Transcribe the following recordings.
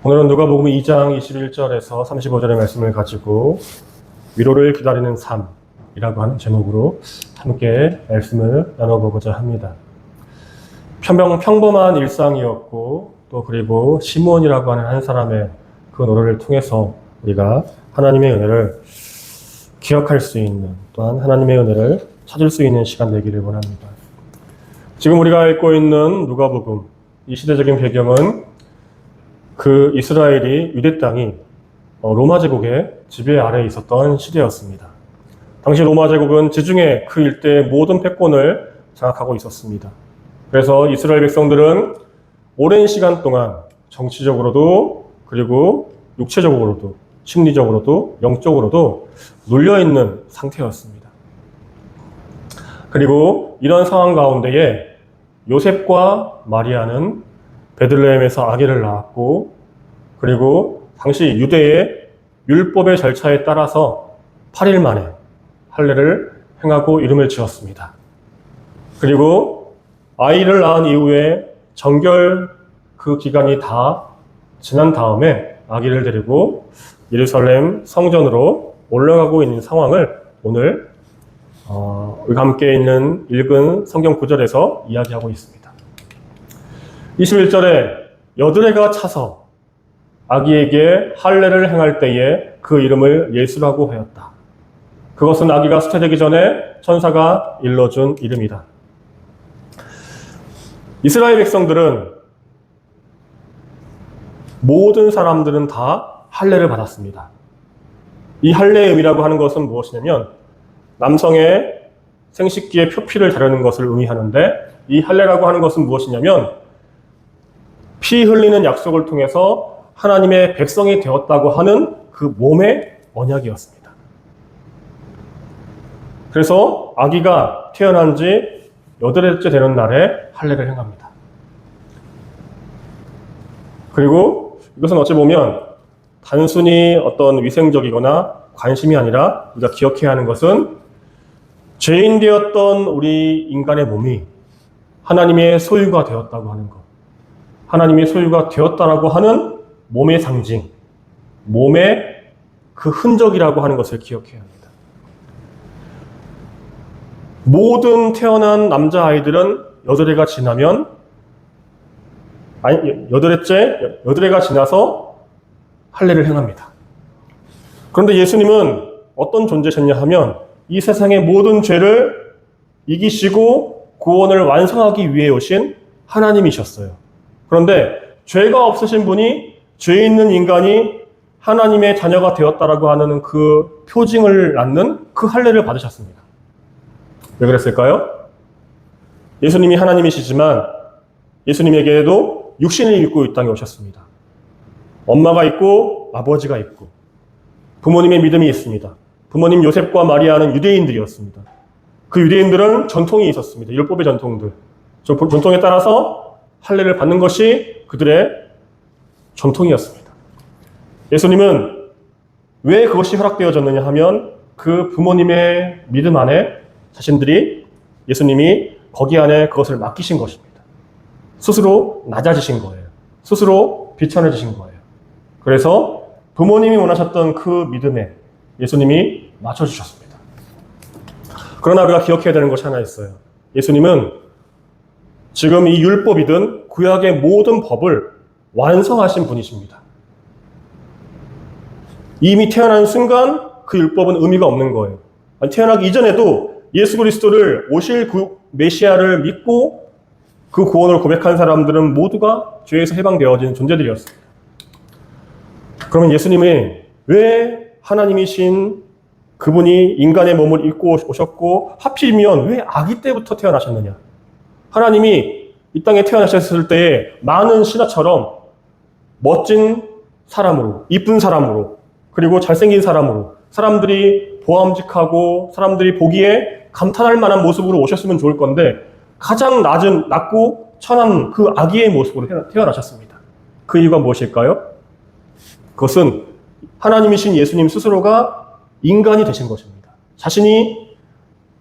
오늘은 누가복음 2장 21절에서 35절의 말씀을 가지고 위로를 기다리는 삶이라고 하는 제목으로 함께 말씀을 나눠보고자 합니다. 평범한 일상이었고 또 그리고 시몬이라고 하는 한 사람의 그 노래를 통해서 우리가 하나님의 은혜를 기억할 수 있는, 또한 하나님의 은혜를 찾을 수 있는 시간 되기를 원합니다. 지금 우리가 읽고 있는 누가복음, 이 시대적인 배경은 그 이스라엘이 유대 땅이 로마 제국의 지배 아래에 있었던 시대였습니다. 당시 로마 제국은 지중해 그 일대의 모든 패권을 장악하고 있었습니다. 그래서 이스라엘 백성들은 오랜 시간 동안 정치적으로도 그리고 육체적으로도 심리적으로도 영적으로도 눌려있는 상태였습니다. 그리고 이런 상황 가운데에 요셉과 마리아는 베들레헴에서 아기를 낳았고, 그리고 당시 유대의 율법의 절차에 따라서 8일 만에 할례를 행하고 이름을 지었습니다. 그리고 아이를 낳은 이후에 정결 그 기간이 다 지난 다음에 아기를 데리고 예루살렘 성전으로 올라가고 있는 상황을 오늘 우리가 함께 읽은 성경 구절에서 이야기하고 있습니다. 21절에 여드레가 차서 아기에게 할례를 행할 때에 그 이름을 예수라고 하였다. 그것은 아기가 수태되기 전에 천사가 일러준 이름이다. 이스라엘 백성들은 모든 사람들은 다 할례를 받았습니다. 이 할례의 의미라고 하는 것은 무엇이냐면 남성의 생식기의 표피를 자르는 것을 의미하는데, 이 할례라고 하는 것은 무엇이냐면 피 흘리는 약속을 통해서 하나님의 백성이 되었다고 하는 그 몸의 언약이었습니다. 그래서 아기가 태어난 지 8일째 되는 날에 할례를 행합니다. 그리고 이것은 어찌 보면 단순히 어떤 위생적이거나 관심이 아니라 우리가 기억해야 하는 것은 죄인 되었던 우리 인간의 몸이 하나님의 소유가 되었다고 하는 것, 하나님의 소유가 되었다라고 하는 몸의 상징, 몸의 그 흔적이라고 하는 것을 기억해야 합니다. 모든 태어난 남자아이들은 여드레가 지나면, 여드레가 지나서 할례를 행합니다. 그런데 예수님은 어떤 존재셨냐 하면 이 세상의 모든 죄를 이기시고 구원을 완성하기 위해 오신 하나님이셨어요. 그런데 죄가 없으신 분이 죄 있는 인간이 하나님의 자녀가 되었다라고 하는 그 표징을 낳는 그 할례를 받으셨습니다. 왜 그랬을까요? 예수님이 하나님이시지만 예수님에게도 육신을 입고 이 땅에 오셨습니다. 엄마가 있고 아버지가 있고 부모님의 믿음이 있습니다. 부모님 요셉과 마리아는 유대인들이었습니다. 그 유대인들은 전통이 있었습니다. 율법의 전통들. 전통에 따라서 할례를 받는 것이 그들의 전통이었습니다. 예수님은 왜 그것이 허락되어졌느냐 하면 그 부모님의 믿음 안에 자신들이, 예수님이 거기 안에 그것을 맡기신 것입니다. 스스로 낮아지신 거예요. 스스로 비천해지신 거예요. 그래서 부모님이 원하셨던 그 믿음에 예수님이 맞춰주셨습니다. 그러나 우리가 기억해야 되는 것이 하나 있어요. 예수님은 지금 이 율법이든 구약의 모든 법을 완성하신 분이십니다. 이미 태어난 순간 그 율법은 의미가 없는 거예요. 태어나기 이전에도 예수 그리스도를 오실 그 메시아를 믿고 그 구원을 고백한 사람들은 모두가 죄에서 해방되어진 존재들이었습니다. 그러면 예수님이 왜 하나님이신 그분이 인간의 몸을 입고 오셨고 하필이면 왜 아기 때부터 태어나셨느냐? 하나님이 이 땅에 태어나셨을 때에 많은 신하처럼 멋진 사람으로, 이쁜 사람으로, 그리고 잘생긴 사람으로, 사람들이 보암직하고 사람들이 보기에 감탄할 만한 모습으로 오셨으면 좋을 건데 가장 낮고 천한 그 아기의 모습으로 태어나셨습니다. 그 이유가 무엇일까요? 그것은 하나님이신 예수님 스스로가 인간이 되신 것입니다. 자신이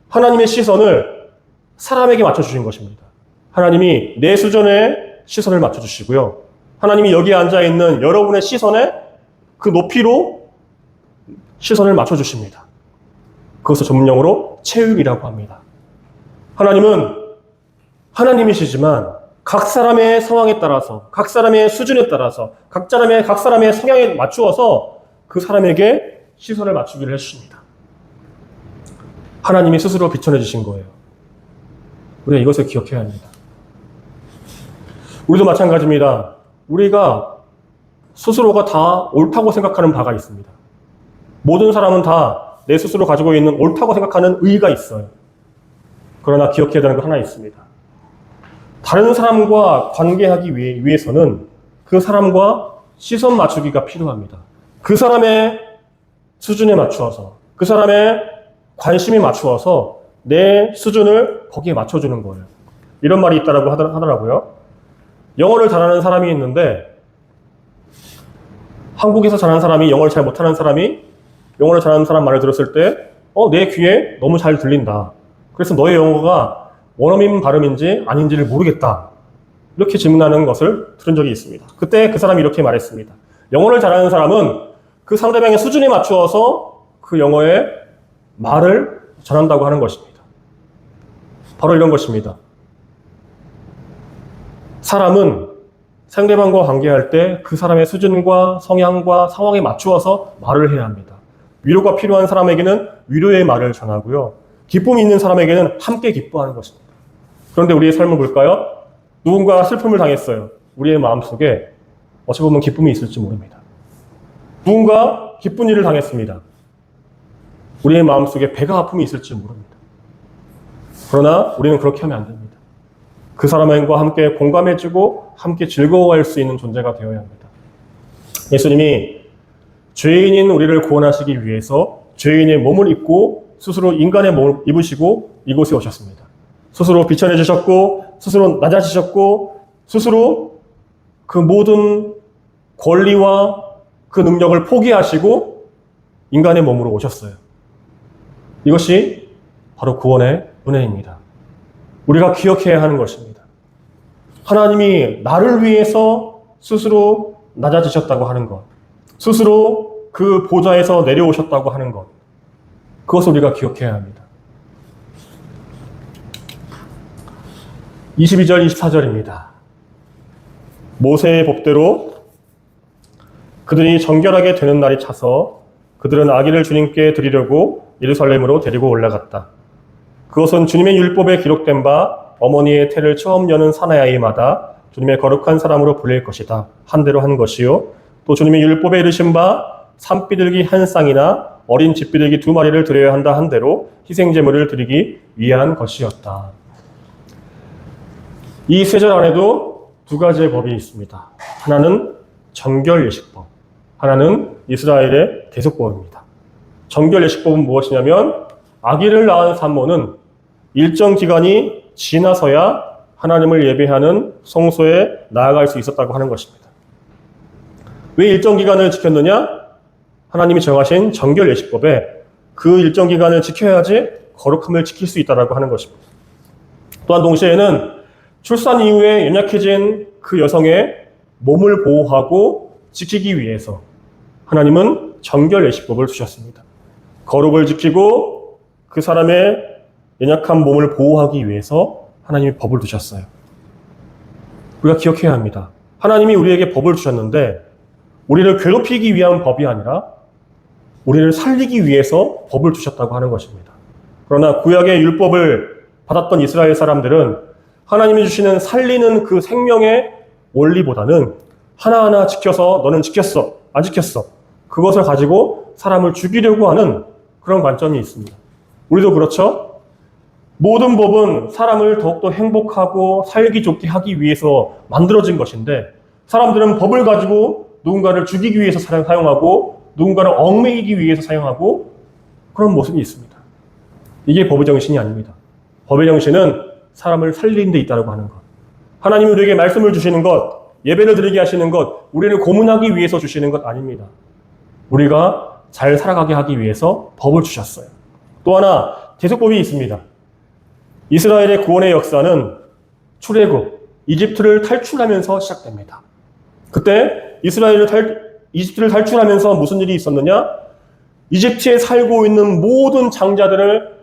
하나님의 시선을 사람에게 맞춰주신 것입니다. 하나님이 내 수준에 시선을 맞춰주시고요. 하나님이 여기에 앉아있는 여러분의 시선에 그 높이로 시선을 맞춰주십니다. 그것을 전문용어로 체육이라고 합니다. 하나님은 하나님이시지만 각 사람의 상황에 따라서, 각 사람의 수준에 따라서, 각 사람의 성향에 맞추어서 그 사람에게 시선을 맞추기를 해주십니다. 하나님이 스스로 비춰내 주신 거예요. 우리가 이것을 기억해야 합니다. 우리도 마찬가지입니다. 우리가 스스로가 다 옳다고 생각하는 바가 있습니다. 모든 사람은 다 내 스스로 가지고 있는 옳다고 생각하는 의의가 있어요. 그러나 기억해야 되는 거 하나 있습니다. 다른 사람과 관계하기 위해서는 그 사람과 시선 맞추기가 필요합니다. 그 사람의 수준에 맞추어서, 그 사람의 관심에 맞추어서 내 수준을 거기에 맞춰주는 거예요. 이런 말이 있다고 하더라고요. 영어를 잘하는 사람이 있는데 한국에서 잘하는 사람이 영어를 잘 못하는 사람이 영어를 잘하는 사람 말을 들었을 때 내 귀에 너무 잘 들린다. 그래서 너의 영어가 원어민 발음인지 아닌지를 모르겠다. 이렇게 질문하는 것을 들은 적이 있습니다. 그때 그 사람이 이렇게 말했습니다. 영어를 잘하는 사람은 그 상대방의 수준에 맞추어서 그 영어의 말을 전한다고 하는 것입니다. 바로 이런 것입니다. 사람은 상대방과 관계할 때 그 사람의 수준과 성향과 상황에 맞추어서 말을 해야 합니다. 위로가 필요한 사람에게는 위로의 말을 전하고요. 기쁨이 있는 사람에게는 함께 기뻐하는 것입니다. 그런데 우리의 삶을 볼까요? 누군가 슬픔을 당했어요. 우리의 마음속에 어찌 보면 기쁨이 있을지 모릅니다. 누군가 기쁜 일을 당했습니다. 우리의 마음속에 배가 아픔이 있을지 모릅니다. 그러나 우리는 그렇게 하면 안 됩니다. 그 사람과 함께 공감해주고 함께 즐거워할 수 있는 존재가 되어야 합니다. 예수님이 죄인인 우리를 구원하시기 위해서 죄인의 몸을 입고 스스로 인간의 몸을 입으시고 이곳에 오셨습니다. 스스로 비천해 주셨고 스스로 낮아지셨고 스스로 그 모든 권리와 그 능력을 포기하시고 인간의 몸으로 오셨어요. 이것이 바로 구원의 은혜입니다. 우리가 기억해야 하는 것입니다. 하나님이 나를 위해서 스스로 낮아지셨다고 하는 것, 스스로 그 보좌에서 내려오셨다고 하는 것, 그것을 우리가 기억해야 합니다. 22절, 24절입니다. 모세의 법대로 그들이 정결하게 되는 날이 차서 그들은 아기를 주님께 드리려고 예루살렘으로 데리고 올라갔다. 그것은 주님의 율법에 기록된 바 어머니의 태를 처음 여는 사내 아이마다 주님의 거룩한 사람으로 불릴 것이다. 한 대로 한 것이요. 또 주님의 율법에 이르신 바 산비둘기 한 쌍이나 어린 집비둘기 2마리를 드려야 한다 한 대로 희생제물을 드리기 위한 것이었다. 이 세 절 안에도 두 가지의 법이 있습니다. 하나는 정결예식법, 하나는 이스라엘의 대속법입니다. 정결예식법은 무엇이냐면 아기를 낳은 산모는 일정 기간이 지나서야 하나님을 예배하는 성소에 나아갈 수 있었다고 하는 것입니다. 왜 일정 기간을 지켰느냐? 하나님이 정하신 정결예식법에 그 일정 기간을 지켜야지 거룩함을 지킬 수 있다고 하는 것입니다. 또한 동시에는 출산 이후에 연약해진 그 여성의 몸을 보호하고 지키기 위해서 하나님은 정결예식법을 두셨습니다. 거룩을 지키고 그 사람의 연약한 몸을 보호하기 위해서 하나님이 법을 두셨어요. 우리가 기억해야 합니다. 하나님이 우리에게 법을 주셨는데 우리를 괴롭히기 위한 법이 아니라 우리를 살리기 위해서 법을 주셨다고 하는 것입니다. 그러나 구약의 율법을 받았던 이스라엘 사람들은 하나님이 주시는 살리는 그 생명의 원리보다는 하나하나 지켜서 너는 지켰어, 안 지켰어. 그것을 가지고 사람을 죽이려고 하는 그런 관점이 있습니다. 우리도 그렇죠? 모든 법은 사람을 더욱더 행복하고 살기 좋게 하기 위해서 만들어진 것인데 사람들은 법을 가지고 누군가를 죽이기 위해서 사용하고 누군가를 얽매이기 위해서 사용하고 그런 모습이 있습니다. 이게 법의 정신이 아닙니다. 법의 정신은 사람을 살리는 데 있다고 하는 것. 하나님이 우리에게 말씀을 주시는 것, 예배를 드리게 하시는 것, 우리를 고문하기 위해서 주시는 것 아닙니다. 우리가 잘 살아가게 하기 위해서 법을 주셨어요. 또 하나 대속법이 있습니다. 이스라엘의 구원의 역사는 출애굽, 이집트를 탈출하면서 시작됩니다. 그때 이집트를 탈출하면서 무슨 일이 있었느냐? 이집트에 살고 있는 모든 장자들을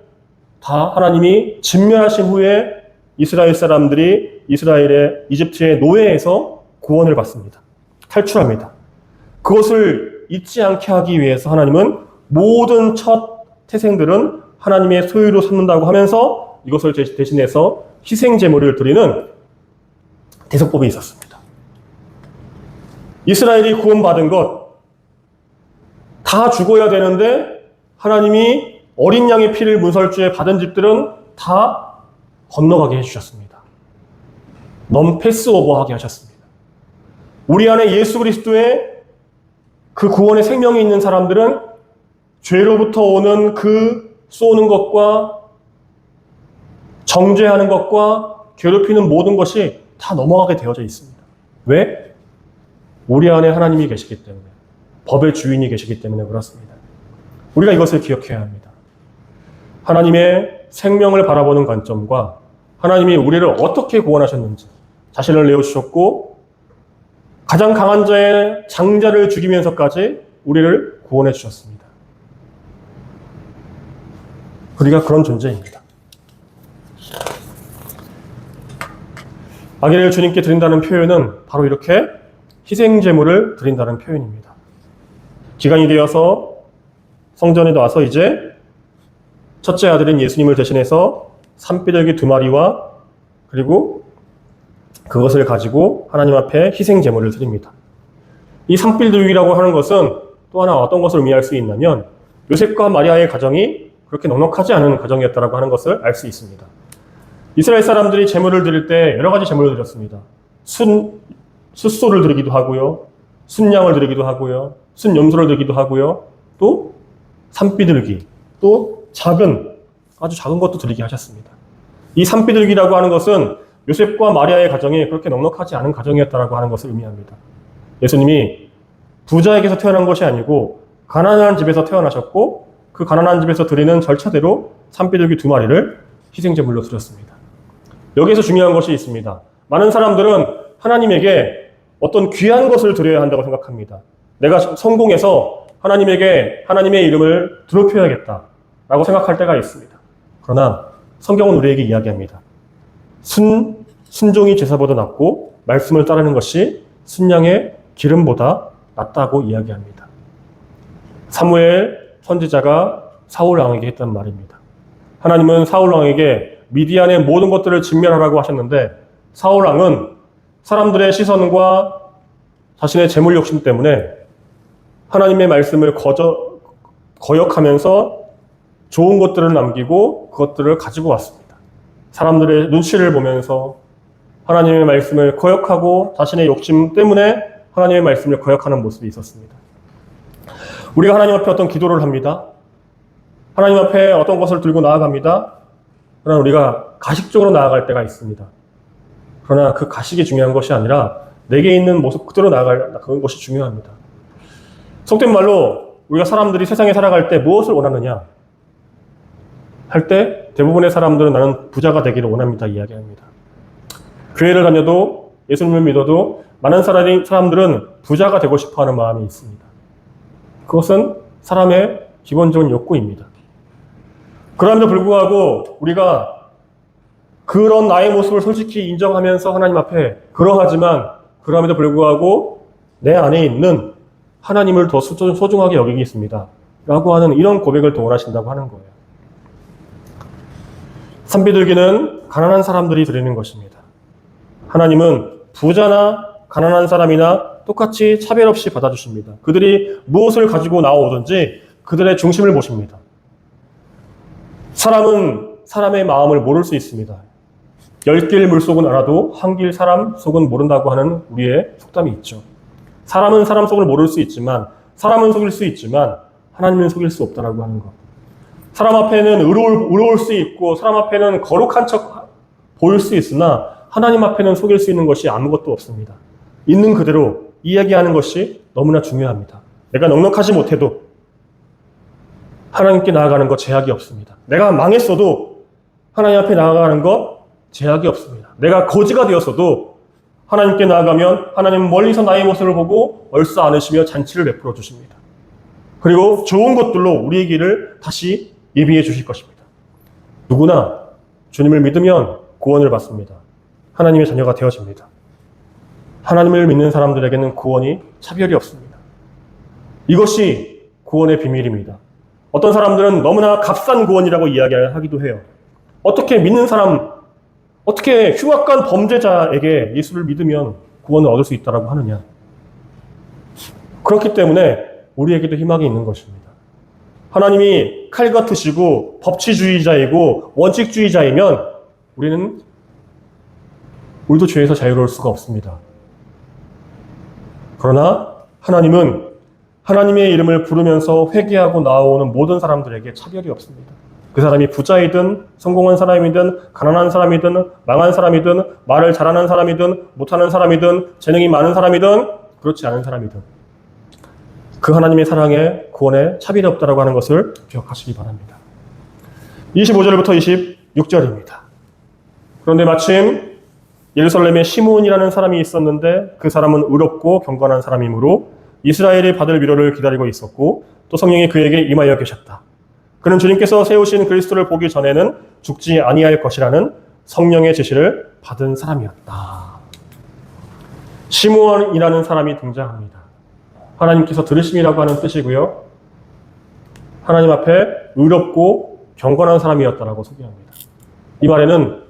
다 하나님이 진멸하신 후에 이스라엘 사람들이 이집트의 노예에서 구원을 받습니다. 탈출합니다. 그것을 잊지 않게 하기 위해서 하나님은 모든 첫 태생들은 하나님의 소유로 삼는다고 하면서 이것을 대신해서 희생 제물을 드리는 대속법이 있었습니다. 이스라엘이 구원받은 것 다 죽어야 되는데 하나님이 어린 양의 피를 문설주에 받은 집들은 다 건너가게 해주셨습니다. 패스오버하게 하셨습니다. 우리 안에 예수 그리스도의 그 구원의 생명이 있는 사람들은 죄로부터 오는 그 쏘는 것과 정죄하는 것과 괴롭히는 모든 것이 다 넘어가게 되어져 있습니다. 왜? 우리 안에 하나님이 계시기 때문에, 법의 주인이 계시기 때문에 그렇습니다. 우리가 이것을 기억해야 합니다. 하나님의 생명을 바라보는 관점과 하나님이 우리를 어떻게 구원하셨는지, 자신을 내어주셨고 가장 강한 자의 장자를 죽이면서까지 우리를 구원해 주셨습니다. 우리가 그런 존재입니다. 아기를 주님께 드린다는 표현은 바로 이렇게 희생제물을 드린다는 표현입니다. 기간이 되어서 성전에 나와서 이제 첫째 아들인 예수님을 대신해서 산비둘기 2마리와 그리고 그것을 가지고 하나님 앞에 희생제물을 드립니다. 이 산비둘기라고 하는 것은 또 하나 어떤 것을 의미할 수 있냐면 요셉과 마리아의 가정이 그렇게 넉넉하지 않은 가정이었다고 하는 것을 알 수 있습니다. 이스라엘 사람들이 제물을 드릴 때 여러 가지 제물을 드렸습니다. 숫소를 드리기도 하고요. 순양을 드리기도 하고요. 순염소를 드리기도 하고요. 또 산비둘기, 또 아주 작은 것도 드리게 하셨습니다. 이 산비둘기라고 하는 것은 요셉과 마리아의 가정이 그렇게 넉넉하지 않은 가정이었다고 하는 것을 의미합니다. 예수님이 부자에게서 태어난 것이 아니고 가난한 집에서 태어나셨고 그 가난한 집에서 드리는 절차대로 산비둘기 2마리를 희생제물로 드렸습니다. 여기에서 중요한 것이 있습니다. 많은 사람들은 하나님에게 어떤 귀한 것을 드려야 한다고 생각합니다. 내가 성공해서 하나님의 이름을 드높여야겠다라고 생각할 때가 있습니다. 그러나 성경은 우리에게 이야기합니다. 순종이 제사보다 낫고 말씀을 따르는 것이 순양의 기름보다 낫다고 이야기합니다. 사무엘 선지자가 사울 왕에게 했던 말입니다. 하나님은 사울 왕에게 미디안의 모든 것들을 진멸하라고 하셨는데 사울 왕은 사람들의 시선과 자신의 재물 욕심 때문에 하나님의 말씀을 거역하면서 좋은 것들을 남기고 그것들을 가지고 왔습니다. 사람들의 눈치를 보면서 하나님의 말씀을 거역하고 자신의 욕심 때문에 하나님의 말씀을 거역하는 모습이 있었습니다. 우리가 하나님 앞에 어떤 기도를 합니다. 하나님 앞에 어떤 것을 들고 나아갑니다. 그러나 우리가 가식적으로 나아갈 때가 있습니다. 그러나 그 가식이 중요한 것이 아니라 내게 있는 모습 그대로 나아갈 그런 것이 중요합니다. 속된 말로 우리가 사람들이 세상에 살아갈 때 무엇을 원하느냐 할 때 대부분의 사람들은 나는 부자가 되기를 원합니다 이야기합니다. 교회를 다녀도 예수님을 믿어도 많은 사람들은 부자가 되고 싶어하는 마음이 있습니다. 그것은 사람의 기본적인 욕구입니다. 그럼에도 불구하고 우리가 그런 나의 모습을 솔직히 인정하면서 하나님 앞에 그럼에도 불구하고 내 안에 있는 하나님을 더 소중하게 여기겠습니다 라고 하는 이런 고백을 더 원하신다고 하는 거예요. 산비둘기는 가난한 사람들이 드리는 것입니다. 하나님은 부자나 가난한 사람이나 똑같이 차별 없이 받아주십니다. 그들이 무엇을 가지고 나오든지 그들의 중심을 보십니다. 사람은 사람의 마음을 모를 수 있습니다. 10길 물속은 알아도 한 길 사람 속은 모른다고 하는 우리의 속담이 있죠. 사람은 사람 속을 모를 수 있지만 사람은 속일 수 있지만 하나님은 속일 수 없다라고 하는 것. 사람 앞에는 의로울 수 있고 사람 앞에는 거룩한 척 보일 수 있으나 하나님 앞에는 속일 수 있는 것이 아무것도 없습니다. 있는 그대로 이야기하는 것이 너무나 중요합니다. 내가 넉넉하지 못해도 하나님께 나아가는 것 제약이 없습니다. 내가 망했어도 하나님 앞에 나아가는 것 제약이 없습니다. 내가 거지가 되었어도 하나님께 나아가면 하나님은 멀리서 나의 모습을 보고 얼싸 안으시며 잔치를 베풀어 주십니다. 그리고 좋은 것들로 우리의 길을 다시 예비해 주실 것입니다. 누구나 주님을 믿으면 구원을 받습니다. 하나님의 자녀가 되어집니다. 하나님을 믿는 사람들에게는 구원이 차별이 없습니다. 이것이 구원의 비밀입니다. 어떤 사람들은 너무나 값싼 구원이라고 이야기하기도 해요. 어떻게 믿는 사람, 어떻게 흉악한 범죄자에게 예수를 믿으면 구원을 얻을 수 있다고 하느냐. 그렇기 때문에 우리에게도 희망이 있는 것입니다. 하나님이 칼 같으시고 법치주의자이고 원칙주의자이면 우리도 죄에서 자유로울 수가 없습니다. 그러나 하나님은 하나님의 이름을 부르면서 회개하고 나오는 모든 사람들에게 차별이 없습니다. 그 사람이 부자이든 성공한 사람이든 가난한 사람이든 망한 사람이든 말을 잘하는 사람이든 못하는 사람이든 재능이 많은 사람이든 그렇지 않은 사람이든 그 하나님의 사랑에 구원에 차별이 없다고 하는 것을 기억하시기 바랍니다. 25절부터 26절입니다. 그런데 마침 예루살렘에 시므온이라는 사람이 있었는데 그 사람은 의롭고 경건한 사람이므로 이스라엘이 받을 위로를 기다리고 있었고 또 성령이 그에게 임하여 계셨다. 그는 주님께서 세우신 그리스도를 보기 전에는 죽지 아니할 것이라는 성령의 제시를 받은 사람이었다. 시므온이라는 사람이 등장합니다. 하나님께서 들으심이라고 하는 뜻이고요. 하나님 앞에 의롭고 경건한 사람이었다라고 소개합니다. 이 말에는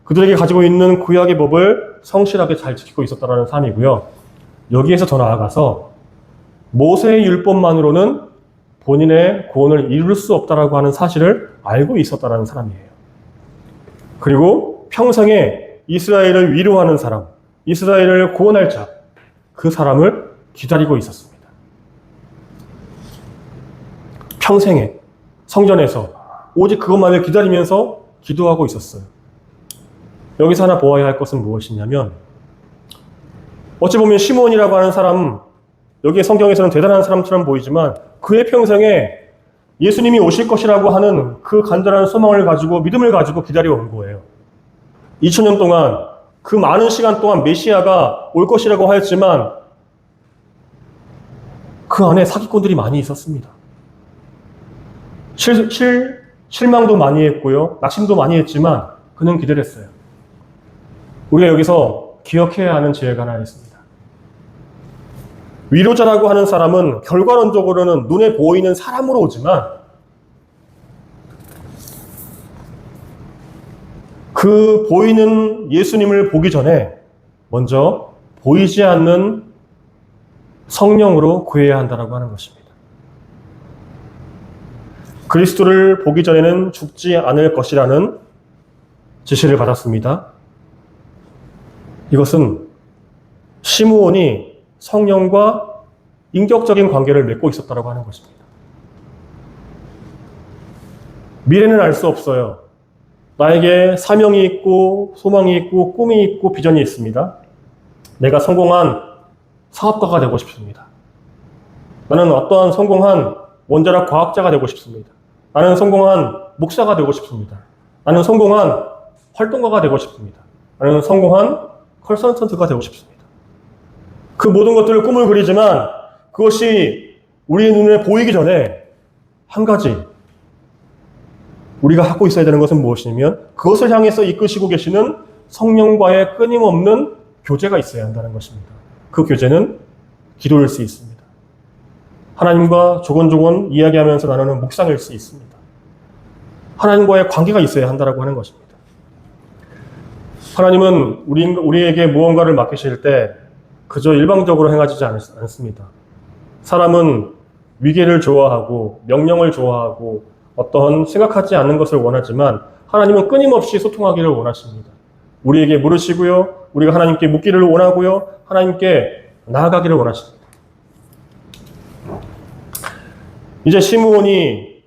그들에게 가지고 있는 구약의 법을 성실하게 잘 지키고 있었다는 사람이고요. 여기에서 더 나아가서 모세의 율법만으로는 본인의 구원을 이룰 수 없다라고 하는 사실을 알고 있었다는 사람이에요. 그리고 평생에 이스라엘을 위로하는 사람, 이스라엘을 구원할 자, 그 사람을 기다리고 있었습니다. 평생에 성전에서 오직 그것만을 기다리면서 기도하고 있었어요. 여기서 하나 보아야 할 것은 무엇이냐면 어찌 보면 시므온이라고 하는 사람, 여기에 성경에서는 대단한 사람처럼 보이지만 그의 평생에 예수님이 오실 것이라고 하는 그 간절한 소망을 가지고 믿음을 가지고 기다려온 거예요. 2000년 동안 그 많은 시간 동안 메시아가 올 것이라고 하였지만 그 안에 사기꾼들이 많이 있었습니다. 실망도 많이 했고요. 낙심도 많이 했지만 그는 기다렸어요. 우리가 여기서 기억해야 하는 지혜가 하나 있습니다. 위로자라고 하는 사람은 결과론적으로는 눈에 보이는 사람으로 오지만 그 보이는 예수님을 보기 전에 먼저 보이지 않는 성령으로 구해야 한다고 하는 것입니다. 그리스도를 보기 전에는 죽지 않을 것이라는 지시를 받았습니다. 이것은 시므온이 성령과 인격적인 관계를 맺고 있었다고 하는 것입니다. 미래는 알 수 없어요. 나에게 사명이 있고 소망이 있고 꿈이 있고 비전이 있습니다. 내가 성공한 사업가가 되고 싶습니다. 나는 어떠한 성공한 원자력 과학자가 되고 싶습니다. 나는 성공한 목사가 되고 싶습니다. 나는 성공한 활동가가 되고 싶습니다. 나는 성공한 컨설턴트가 되고 싶습니다. 그 모든 것들을 꿈을 그리지만 그것이 우리의 눈에 보이기 전에 한 가지 우리가 하고 있어야 되는 것은 무엇이냐면 그것을 향해서 이끄시고 계시는 성령과의 끊임없는 교제가 있어야 한다는 것입니다. 그 교제는 기도일 수 있습니다. 하나님과 조곤조곤 이야기하면서 나누는 묵상일 수 있습니다. 하나님과의 관계가 있어야 한다고 하는 것입니다. 하나님은 우리에게 무언가를 맡기실 때 그저 일방적으로 행하지 않습니다. 사람은 위계를 좋아하고 명령을 좋아하고 어떠한 생각하지 않는 것을 원하지만 하나님은 끊임없이 소통하기를 원하십니다. 우리에게 물으시고요. 우리가 하나님께 묻기를 원하고요. 하나님께 나아가기를 원하십니다. 이제 시므온이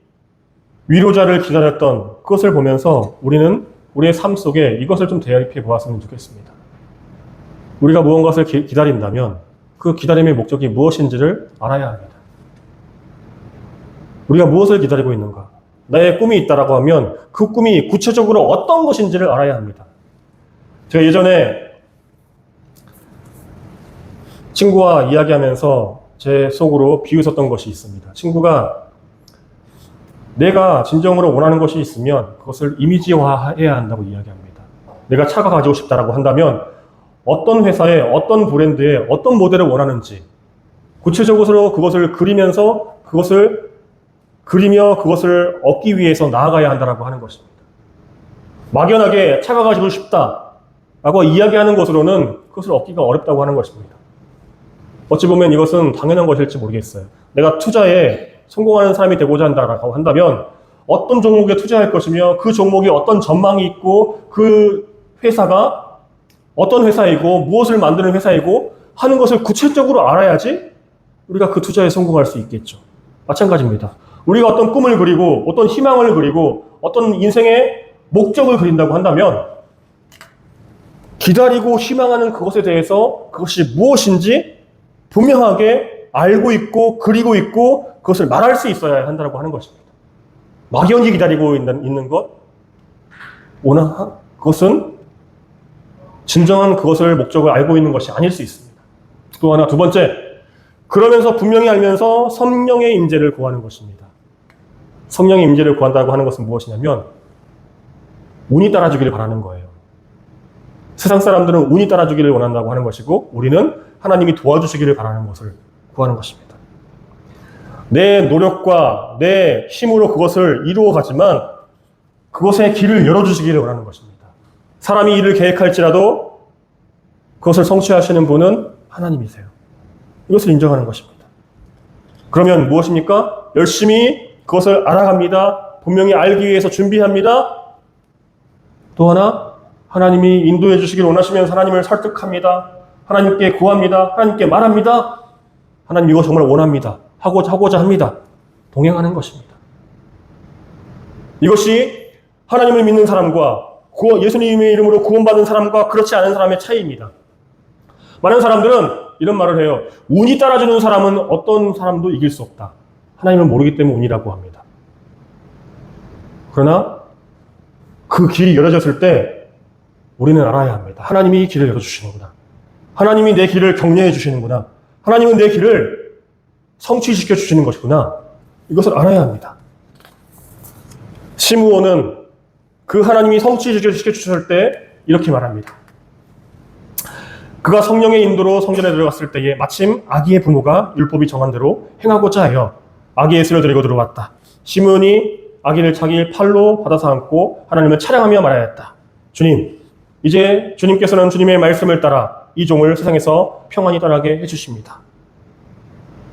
위로자를 기다렸던 그것을 보면서 우리는 우리의 삶 속에 이것을 좀 대입해 보았으면 좋겠습니다. 우리가 무언가를 기다린다면 그 기다림의 목적이 무엇인지를 알아야 합니다. 우리가 무엇을 기다리고 있는가? 나의 꿈이 있다라고 하면 그 꿈이 구체적으로 어떤 것인지를 알아야 합니다. 제가 예전에 친구와 이야기하면서 제 속으로 비웃었던 것이 있습니다. 친구가 내가 진정으로 원하는 것이 있으면 그것을 이미지화해야 한다고 이야기합니다. 내가 차가 가지고 싶다라고 한다면 어떤 회사에 어떤 브랜드에 어떤 모델을 원하는지 구체적으로 그것을 그리면서 그것을 얻기 위해서 나아가야 한다라고 하는 것입니다. 막연하게 차가 가지고 싶다라고 이야기하는 것으로는 그것을 얻기가 어렵다고 하는 것입니다. 어찌 보면 이것은 당연한 것일지 모르겠어요. 내가 투자에 성공하는 사람이 되고자 한다라고 한다면 어떤 종목에 투자할 것이며 그 종목에 어떤 전망이 있고 그 회사가 어떤 회사이고 무엇을 만드는 회사이고 하는 것을 구체적으로 알아야지 우리가 그 투자에 성공할 수 있겠죠. 마찬가지입니다. 우리가 어떤 꿈을 그리고 어떤 희망을 그리고 어떤 인생의 목적을 그린다고 한다면 기다리고 희망하는 그것에 대해서 그것이 무엇인지 분명하게 알고 있고 그리고 있고 그것을 말할 수 있어야 한다고 하는 것입니다. 막연히 기다리고 있는 것, 그것은 진정한 그것을 목적을 알고 있는 것이 아닐 수 있습니다. 또 하나, 두 번째, 그러면서 분명히 알면서 성령의 임재를 구하는 것입니다. 성령의 임재를 구한다고 하는 것은 무엇이냐면 운이 따라주기를 바라는 거예요. 세상 사람들은 운이 따라주기를 원한다고 하는 것이고 우리는 하나님이 도와주시기를 바라는 것을 구하는 것입니다. 내 노력과 내 힘으로 그것을 이루어가지만 그것의 길을 열어주시기를 원하는 것입니다. 사람이 일을 계획할지라도 그것을 성취하시는 분은 하나님이세요. 이것을 인정하는 것입니다. 그러면 무엇입니까? 열심히 그것을 알아갑니다. 분명히 알기 위해서 준비합니다. 또 하나, 하나님이 인도해 주시기를 원하시면 하나님을 설득합니다. 하나님께 구합니다. 하나님께 말합니다. 하나님 이거 정말 원합니다. 하고자 합니다. 동행하는 것입니다. 이것이 하나님을 믿는 사람과 예수님의 이름으로 구원받은 사람과 그렇지 않은 사람의 차이입니다. 많은 사람들은 이런 말을 해요. 운이 따라주는 사람은 어떤 사람도 이길 수 없다. 하나님을 모르기 때문에 운이라고 합니다. 그러나 그 길이 열어졌을 때 우리는 알아야 합니다. 하나님이 길을 열어주시는구나. 하나님이 내 길을 격려해 주시는구나. 하나님은 내 길을 성취시켜 주시는 것이구나. 이것을 알아야 합니다. 시므온은 그 하나님이 성취시켜 주셨을 때 이렇게 말합니다. 그가 성령의 인도로 성전에 들어갔을 때에 마침 아기의 부모가 율법이 정한 대로 행하고자 하여 아기 예수를 데리고 들어왔다. 시므온이 아기를 자기 팔로 받아서 안고 하나님을 찬양하며 말하였다. 주님, 이제 주님께서는 주님의 말씀을 따라 이 종을 세상에서 평안히 떠나게 해주십니다.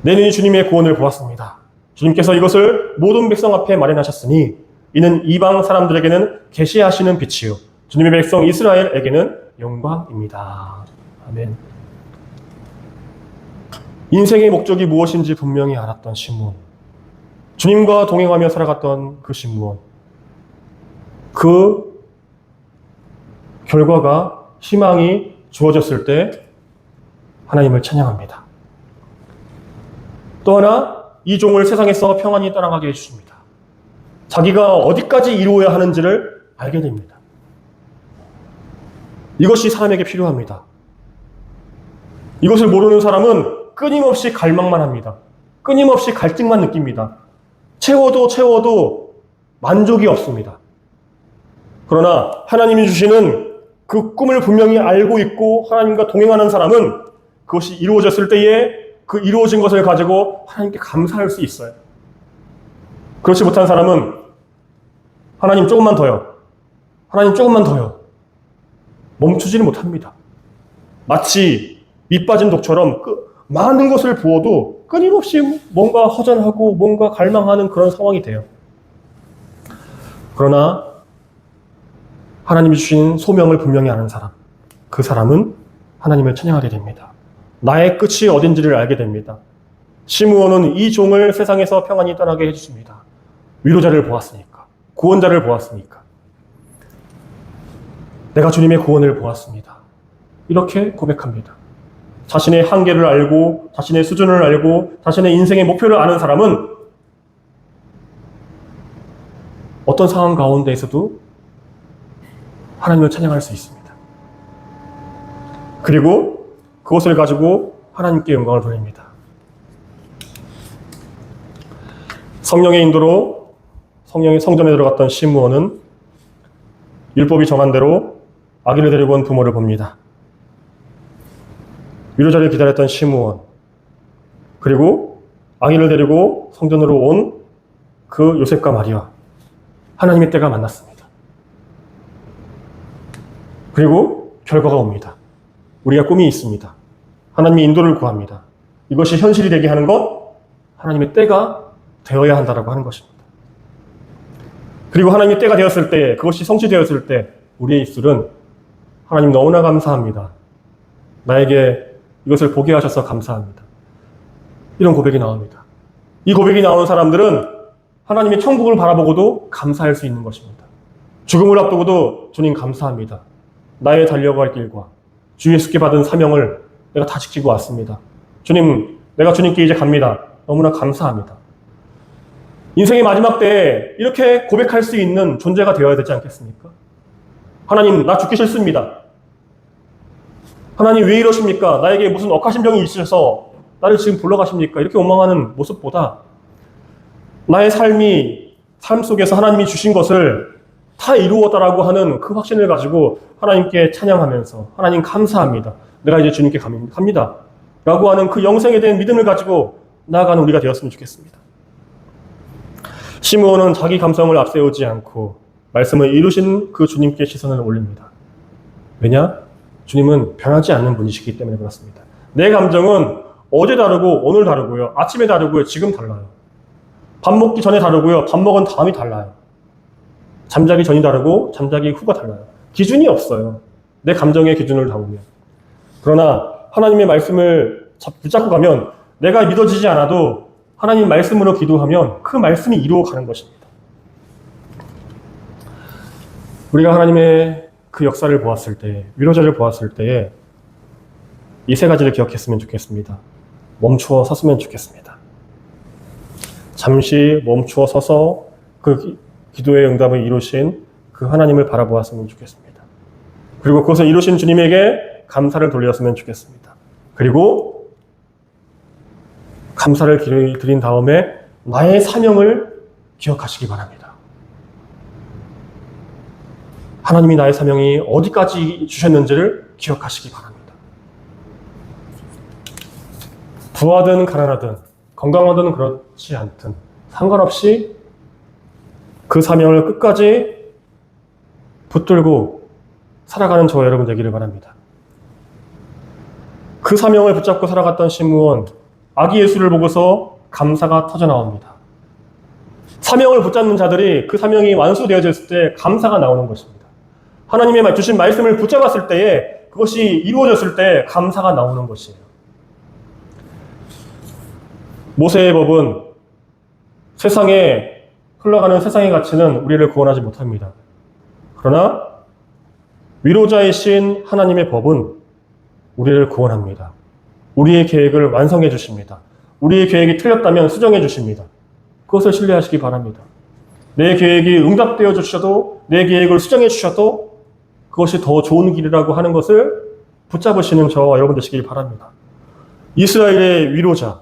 내 눈이 주님의 구원을 보았습니다. 주님께서 이것을 모든 백성 앞에 마련하셨으니 이는 이방 사람들에게는 계시하시는 빛이요 주님의 백성 이스라엘에게는 영광입니다. 아멘. 인생의 목적이 무엇인지 분명히 알았던 시므온, 주님과 동행하며 살아갔던 그 시므온, 그 결과가 희망이 주어졌을 때 하나님을 찬양합니다. 또 하나, 이 종을 세상에서 평안히 떠나가게 해주십니다. 자기가 어디까지 이루어야 하는지를 알게 됩니다. 이것이 사람에게 필요합니다. 이것을 모르는 사람은 끊임없이 갈망만 합니다. 끊임없이 갈증만 느낍니다. 채워도 만족이 없습니다. 그러나 하나님이 주시는 그 꿈을 분명히 알고 있고 하나님과 동행하는 사람은 그것이 이루어졌을 때에 그 이루어진 것을 가지고 하나님께 감사할 수 있어요. 그렇지 못한 사람은 하나님 조금만 더요. 하나님 조금만 더요. 멈추지를 못합니다. 마치 밑 빠진 독처럼 많은 것을 부어도 끊임없이 뭔가 허전하고 뭔가 갈망하는 그런 상황이 돼요. 그러나 하나님이 주신 소명을 분명히 아는 사람, 그 사람은 하나님을 찬양하게 됩니다. 나의 끝이 어딘지를 알게 됩니다. 시므온은 이 종을 세상에서 평안히 떠나게 해주십니다. 위로자를 보았으니까, 구원자를 보았으니까, 내가 주님의 구원을 보았습니다. 이렇게 고백합니다. 자신의 한계를 알고 자신의 수준을 알고 자신의 인생의 목표를 아는 사람은 어떤 상황 가운데에서도 하나님을 찬양할 수 있습니다. 그리고 그것을 가지고 하나님께 영광을 돌립니다. 성령의 인도로 성전에 들어갔던 시므온은 율법이 정한 대로 아기를 데리고 온 부모를 봅니다. 위로자를 기다렸던 시므온, 그리고 아기를 데리고 성전으로 온 그 요셉과 마리아, 하나님의 때가 만났습니다. 그리고 결과가 옵니다. 우리가 꿈이 있습니다. 하나님의 인도를 구합니다. 이것이 현실이 되게 하는 것, 하나님의 때가 되어야 한다라고 하는 것입니다. 그리고 하나님의 때가 되었을 때, 그것이 성취되었을 때 우리의 입술은 하나님 너무나 감사합니다. 나에게 이것을 보게 하셔서 감사합니다. 이런 고백이 나옵니다. 이 고백이 나오는 사람들은 하나님의 천국을 바라보고도 감사할 수 있는 것입니다. 죽음을 앞두고도 주님 감사합니다. 나의 달려갈 길과 주 예수께 받은 사명을 내가 다 지키고 왔습니다. 주님, 내가 주님께 이제 갑니다. 너무나 감사합니다. 인생의 마지막 때에 이렇게 고백할 수 있는 존재가 되어야 되지 않겠습니까? 하나님, 나 죽기 싫습니다. 하나님, 왜 이러십니까? 나에게 무슨 억하신 병이 있으셔서 나를 지금 불러가십니까? 이렇게 원망하는 모습보다 나의 삶 속에서 하나님이 주신 것을 다 이루었다라고 하는 그 확신을 가지고 하나님께 찬양하면서 하나님 감사합니다. 내가 이제 주님께 갑니다. 라고 하는 그 영생에 대한 믿음을 가지고 나아가는 우리가 되었으면 좋겠습니다. 시므온은 자기 감성을 앞세우지 않고 말씀을 이루신 그 주님께 시선을 올립니다. 왜냐? 주님은 변하지 않는 분이시기 때문에 그렇습니다. 내 감정은 어제 다르고 오늘 다르고요. 아침에 다르고요. 지금 달라요. 밥 먹기 전에 다르고요. 밥 먹은 다음이 달라요. 잠자기 전이 다르고 잠자기 후가 달라요. 기준이 없어요. 내 감정의 기준을 담으면. 그러나 하나님의 말씀을 붙잡고 가면 내가 믿어지지 않아도 하나님 말씀으로 기도하면 그 말씀이 이루어가는 것입니다. 우리가 하나님의 그 역사를 보았을 때, 위로자를 보았을 때에 이 세 가지를 기억했으면 좋겠습니다. 멈추어 섰으면 좋겠습니다. 잠시 멈추어 서서 그 기도의 응답을 이루신 그 하나님을 바라보았으면 좋겠습니다. 그리고 그것을 이루신 주님에게 감사를 돌렸으면 좋겠습니다. 그리고 감사를 드린 다음에 나의 사명을 기억하시기 바랍니다. 하나님이 나의 사명이 어디까지 주셨는지를 기억하시기 바랍니다. 부하든 가난하든 건강하든 그렇지 않든 상관없이 그 사명을 끝까지 붙들고 살아가는 저와 여러분 되기를 바랍니다. 그 사명을 붙잡고 살아갔던 시므온, 아기 예수를 보고서 감사가 터져나옵니다. 사명을 붙잡는 자들이 그 사명이 완수되어졌을 때 감사가 나오는 것입니다. 하나님의 주신 말씀을 붙잡았을 때에 그것이 이루어졌을 때 감사가 나오는 것이에요. 모세의 법은 세상에 흘러가는 세상의 가치는 우리를 구원하지 못합니다. 그러나 위로자이신 하나님의 법은 우리를 구원합니다. 우리의 계획을 완성해 주십니다. 우리의 계획이 틀렸다면 수정해 주십니다. 그것을 신뢰하시기 바랍니다. 내 계획이 응답되어 주셔도, 내 계획을 수정해 주셔도 그것이 더 좋은 길이라고 하는 것을 붙잡으시는 저와 여러분 되시길 바랍니다. 이스라엘의 위로자,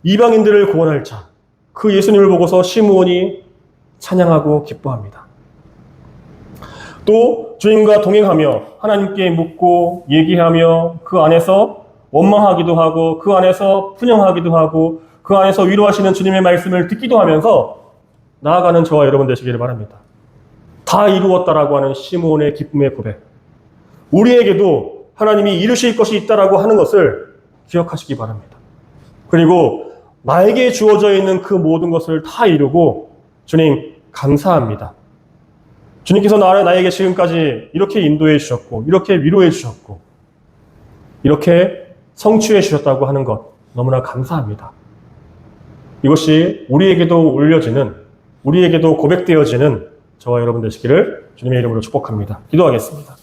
이방인들을 구원할 자, 그 예수님을 보고서 시므온이 찬양하고 기뻐합니다. 또 주님과 동행하며 하나님께 묻고 얘기하며 그 안에서 원망하기도 하고 그 안에서 분영하기도 하고 그 안에서 위로하시는 주님의 말씀을 듣기도 하면서 나아가는 저와 여러분 되시기를 바랍니다. 다 이루었다라고 하는 시므온의 기쁨의 고백. 우리에게도 하나님이 이루실 것이 있다라고 하는 것을 기억하시기 바랍니다. 그리고 나에게 주어져 있는 그 모든 것을 다 이루고 주님 감사합니다. 주님께서 나에게 지금까지 이렇게 인도해 주셨고 이렇게 위로해 주셨고 이렇게 성취해 주셨다고 하는 것 너무나 감사합니다. 이것이 우리에게도 올려지는, 우리에게도 고백되어지는 저와 여러분 되시기를 주님의 이름으로 축복합니다. 기도하겠습니다.